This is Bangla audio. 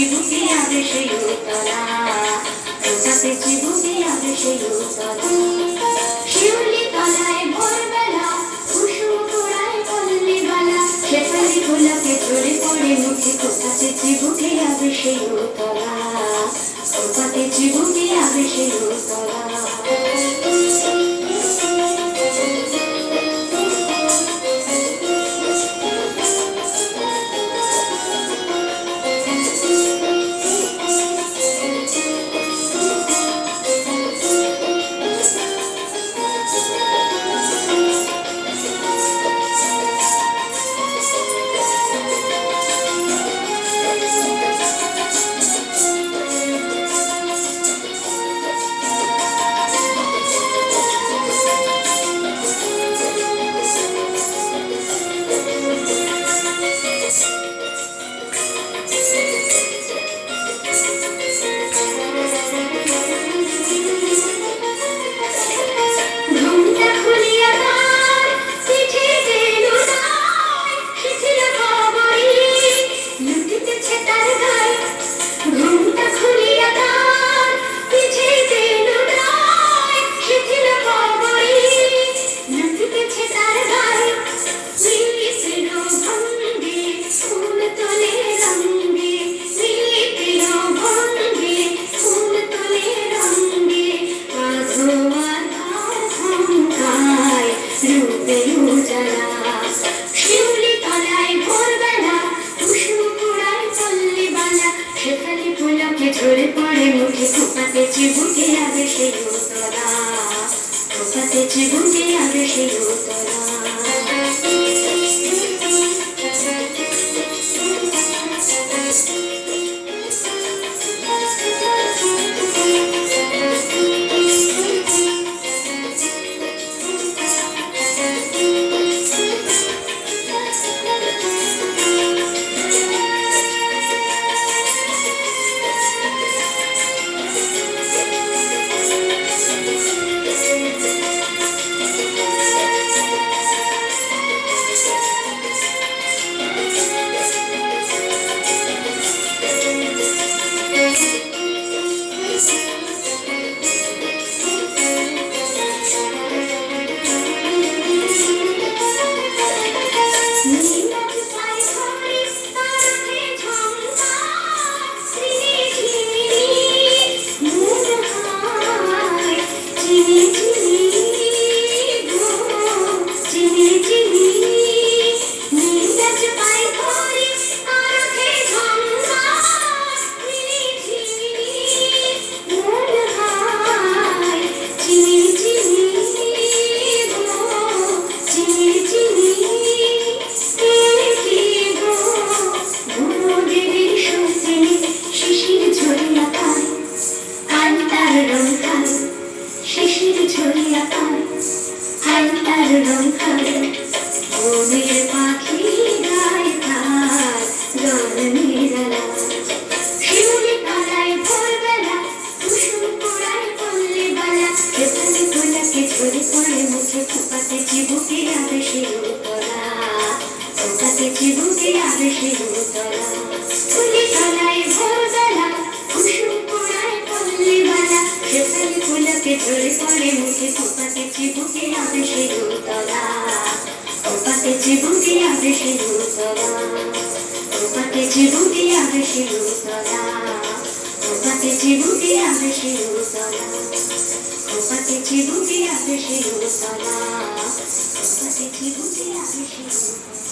চিবুকে আবেশে উতলা, ওটাতে চিবুকে আবেশে উতলা। শিউলি তলায় ভোরবেলা কুসুম কুড়ায় পল্লী বালা, শেফালি গোলাপে ঝরে পড়ে মুখে, ওটাতে চিবুকে আবেশে উতলা, ওটাতে চিবুকে আবেশে উতলা। ঝরে পড়ে মুখে, ওটাতে চিবুকে আবেশে উতলা, ওটাতে চিবুকে আবেশে উতলা। চিবুকে আবেশে উতলা, ওটাতে চিবুকে আবেশে উতলা। ফুলি তলায় ভোরবেলা কুসুম কুড়ায় পল্লী বালা, শেফালি গোলাপে ঝরে পড়ে মুখে, ওটাতে চিবুকে আবেশে উতলা, ওটাতে চিবুকে আবেশে উতলা, ওটাতে চিবুকে আবেশে উতলা, ওটাতে চিবুকে আবেশে উতলা, ওটাতে চিবুকে আবেশে উতলা, ওটাতে চিবুকে আবেশে উতলা।